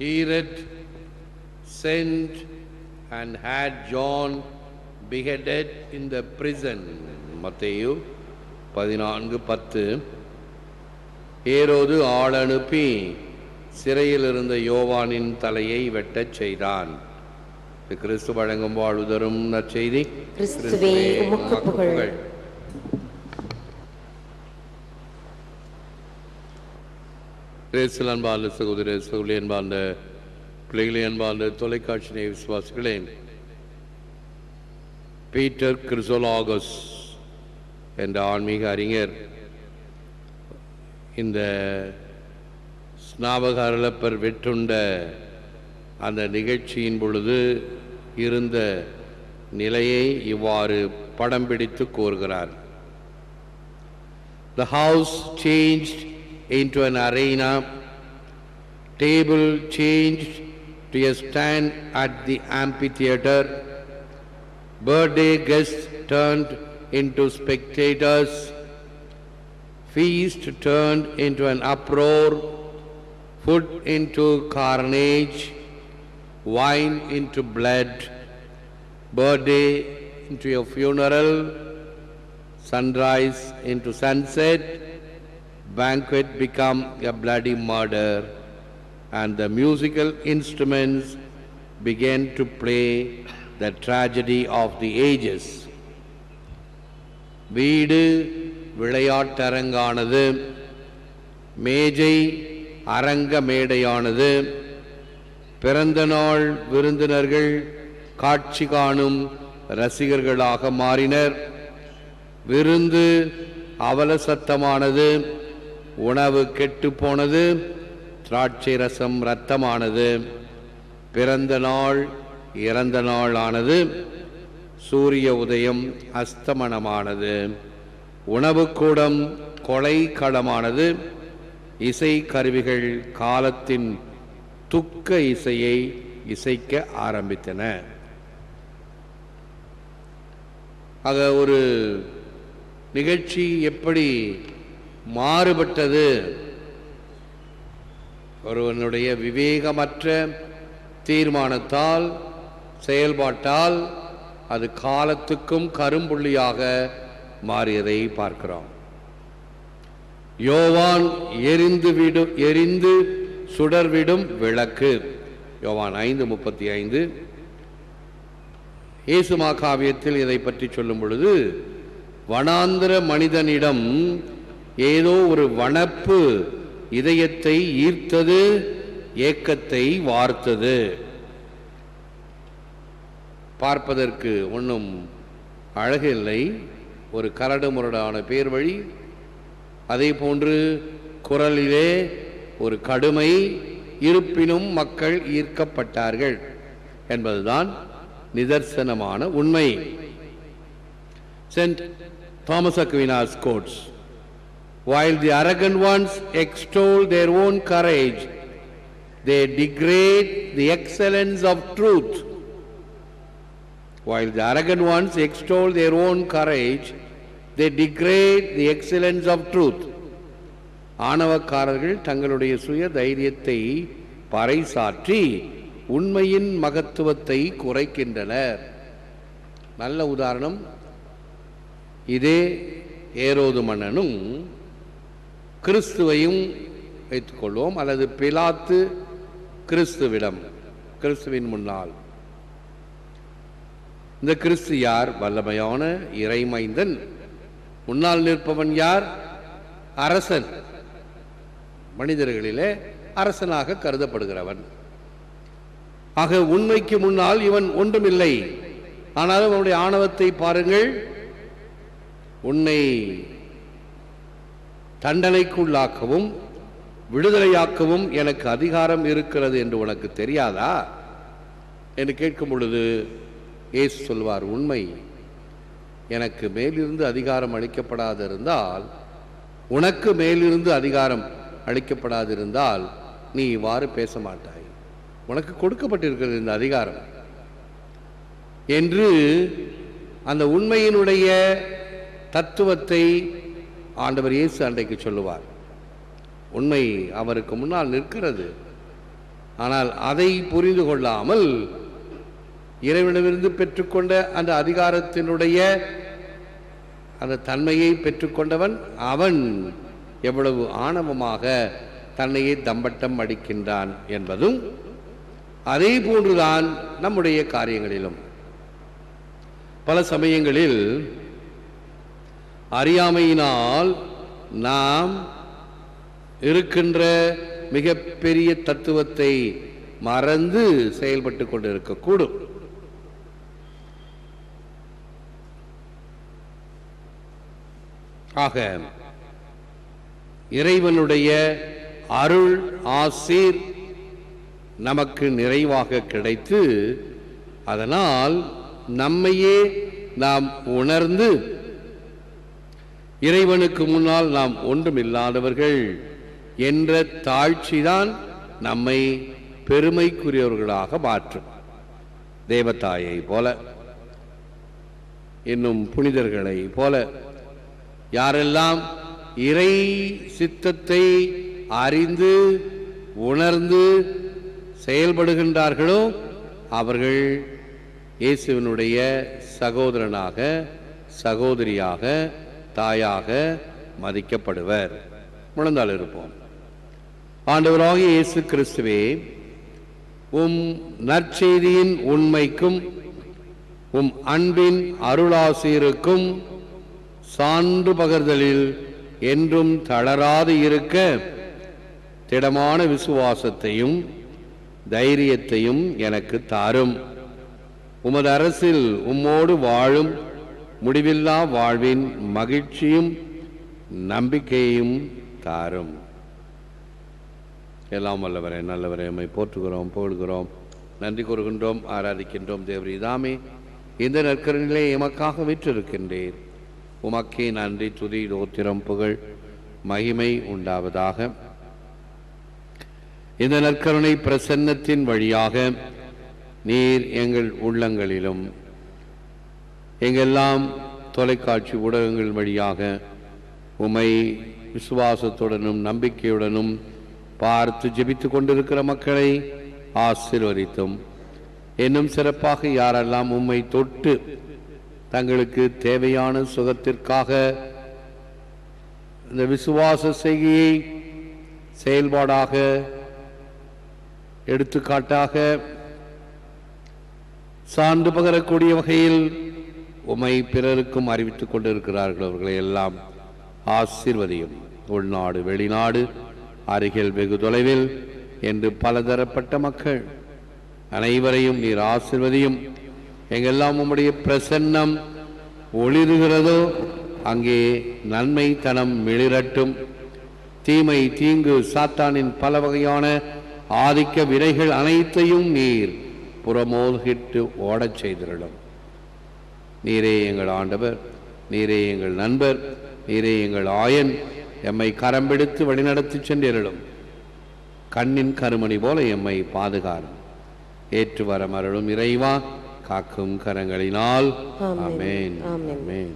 Herod sent and had John beheaded in the prison. மத்தேயு 14:10. ஏரோது ஆள் அனுப்பி சிறையில் இருந்த யோவானின் தலையை வெட்டச் செய்தான். கிறிஸ்து வழங்கும் வாழ்வுதரும் நற்செய்தி. கிறிஸ்துவே உமக்கு புகழ். அன்பார்ந்த சகோதர சகோதரி, அன்பார்ந்த பிள்ளைகளே, அன்பார்ந்த தொலைக்காட்சி நேய விசுவாசிகளே, பீட்டர் கிறிசோலாகஸ் என்ற ஆன்மீக அறிஞர் இந்த ஸ்நாபக அருளப்பர் வெற்றுண்ட அந்த நிகழ்ச்சியின் பொழுது இருந்த நிலையை இவ்வாறு படம் பிடித்து கூறுகிறார். The house changed into an arena, table changed to a stand at the amphitheater, birthday guests turned into spectators, feast turned into an uproar, food into carnage, wine into blood, birthday into a funeral, sunrise into sunset, banquet become a bloody murder, and the musical instruments began to play the tragedy of the ages. வீடு விளையாட்டரங்கானது, மேஜை அரங்க மேடையானது, பிறந்த நாள் விருந்தினர்கள் காட்சி காணும் ரசிகர்களாக மாறினர். விருந்து அவல சத்தமானது, உணவு கெட்டு போனது, திராட்சை ரசம் இரத்தமானது. பிறந்த நாள் இறந்த நாள் ஆனது, சூரிய உதயம் அஸ்தமனமானது. உணவு கூடம் கொலை களமானது, இசை கருவிகள் காலத்தின் துக்க இசையை இசைக்க ஆரம்பித்தன. ஆக ஒரு நிகழ்ச்சி எப்படி மாறுபட்டது? ஒருவனுடைய விவேகமற்ற தீர்மானத்தால், செயல்பாட்டால் அது காலத்துக்கும் கரும்புள்ளியாக மாறியதை பார்க்கிறோம். யோவான் எரிந்து சுடர்விடும் விளக்கு, யோவான் 5:35. இயேசு மாகாவியத்தில் இதை பற்றி சொல்லும் பொழுது, வனாந்திர மனிதனிடம் ஏதோ ஒரு வனப்பு இதயத்தை ஈர்த்தது, ஏக்கத்தை வார்த்தது. பார்ப்பதற்கு ஒன்றும் அழகில்லை, ஒரு கரடு முரடான பேர் வழி, அதே போன்று குரலிலே ஒரு கடுமை, இருப்பினும் மக்கள் ஈர்க்கப்பட்டார்கள் என்பதுதான் நிதர்சனமான உண்மை. St. Thomas Aquinas quotes, "While the arrogant ones extol their own courage, they degrade the excellence of truth." While the arrogant ones extol their own courage, they degrade the excellence of truth. ஆணவக்காரர்கள் தங்களுடைய சுய தைரியத்தை பறைசாற்றி உண்மையின் மகத்துவத்தை குறைக்கின்றனர். நல்ல உதாரணம், இதே ஏரோது மன்னனும் கிறிஸ்துவையும் வைத்துக்கொள்வோம், அல்லது பிலாத்து கிறிஸ்துவின் முன்னால். இந்த கிறிஸ்து யார்? வல்லமையான இறைமைந்தன். முன்னால் நிற்பவன் யார்? அரசன், மனிதர்களிலே அரசனாக கருதப்படுகிறவன். ஆக உண்மைக்கு முன்னால் இவன் ஒன்றுமில்லை. ஆனாலும் அவனுடைய ஆணவத்தை பாருங்கள். உன்னை தண்டனைக்குள்ளாக்கவும் விடுதலையாக்கவும் எனக்கு அதிகாரம் இருக்கிறது என்று உனக்கு தெரியாதா என்று கேட்கும் பொழுது இயேசு சொல்வார், உண்மை, எனக்கு மேலிருந்து அதிகாரம் அளிக்கப்படாதிருந்தால், உனக்கு மேலிருந்து அதிகாரம் அளிக்கப்படாதிருந்தால் நீ இவ்வாறு பேச மாட்டாய். உனக்கு கொடுக்கப்பட்டிருக்கிறது இந்த அதிகாரம் என்று அந்த உண்மையினுடைய தத்துவத்தை ஆண்டவர் இயேசு அன்றைக்கு சொல்லுவார். உண்மை அவருக்கு முன்னால் நிற்கிறது. ஆனால் அதை புரிந்து கொள்ளாமல் இறைவனிடமிருந்து பெற்றுக்கொண்ட அந்த அதிகாரத்தினுடைய அந்த தன்மையை பெற்றுக்கொண்டவன் அவன் எவ்வளவு ஆணவமாக தன்னையே தம்பட்டம் அடிக்கின்றான் என்பதும் அதே போன்றுதான் நம்முடைய காரியங்களிலும். பல சமயங்களில் அறியாமையினால் நாம் இருக்கின்ற மிகப்பெரிய தத்துவத்தை மறந்து செயல்பட்டு கொண்டிருக்கக்கூடும். ஆக இறைவனுடைய அருள் ஆசீர் நமக்கு நிறைவாக கிடைத்து அதனால் நம்மையே நாம் உணர்ந்து இறைவனுக்கு முன்னால் நாம் ஒன்றுமில்லாதவர்கள் என்ற தாழ்ச்சிதான் நம்மை பெருமைக்குரியவர்களாக மாற்றும். தேவதாயை போல இன்னும் புனிதர்களை போல யாரெல்லாம் இறை சித்தத்தை அறிந்து உணர்ந்து செயல்படுகின்றார்களோ அவர்கள் இயேசுவினுடைய சகோதரனாக சகோதரியாக தாயாக மதிக்கப்படுவர். முழந்தால் இருப்போம். ஆண்டவராகிய இயேசு கிறிஸ்துவே, உம் நற்செய்தியின் உண்மைக்கும் உம் அன்பின் அருளாசீருக்கும் சான்று பகர்தலில் என்றும் தளராது இருக்க திடமான விசுவாசத்தையும் தைரியத்தையும் எனக்கு தாரும். உமது அரசில் உம்மோடு வாழும் முடிவில்லா வாழ்வின் மகிழ்ச்சியும் நம்பிக்கையும் தாரும். எல்லாம் வல்லவரே நல்லவரே, எம்மை போற்றுகிறோம், புகழ்கிறோம், நன்றி கூறுகின்றோம், ஆராதிக்கின்றோம். தேவரீதாமே, இந்த நற்கரணிலே எமக்காக விற்றிருக்கின்றீர். உமக்கே நன்றி, துதி, தோத்திரம், புகழ், மகிமை உண்டாவதாக. இந்த நற்கருணை பிரசன்னத்தின் வழியாக நீர் எங்கள் உள்ளங்களிலும் எங்கெல்லாம் தொலைக்காட்சி ஊடகங்கள் வழியாக உம்மை விசுவாசத்துடனும் நம்பிக்கையுடனும் பார்த்து ஜெபித்து கொண்டிருக்கிற மக்களை ஆசீர்வதித்தும், இன்னும் சிறப்பாக யாரெல்லாம் உம்மை தொட்டு தங்களுக்கு தேவையான சுகத்திற்காக இந்த விசுவாச செய்கையை செயல்பாடாக எடுத்துக்காட்டாக சான்று பகரக்கூடிய வகையில் உம்மை பிறருக்கும் அறிவித்துக் கொண்டிருக்கிறார்கள். அவர்களை எல்லாம் ஆசீர்வதியும். உள்நாடு வெளிநாடு அருகில் வெகு தொலைவில் என்று பலதரப்பட்ட மக்கள் அனைவரையும் நீர் ஆசீர்வதியும். எங்கெல்லாம் உம்முடைய பிரசன்னம் ஒளிருகிறதோ அங்கே நன்மை தனம் மிளிரட்டும். தீமை தீங்கு சாத்தானின் பல வகையான ஆதிக்க வினைகள் அனைத்தையும் நீர் புறமோகிட்டு ஓடச் செய்திருடும். நீரே எங்கள் ஆண்டவர், நீரே எங்கள் நண்பர், நீரே எங்கள் ஆயன். எம்மை கரம் பிடித்து வழிநடத்தி சென்றிருளும். கண்ணின் கருமணி போல எம்மை பாதுகாரும். ஏற்று வர மருளும் இறைவா, காக்கும் கரங்களினால். ஆமென், ஆமென்.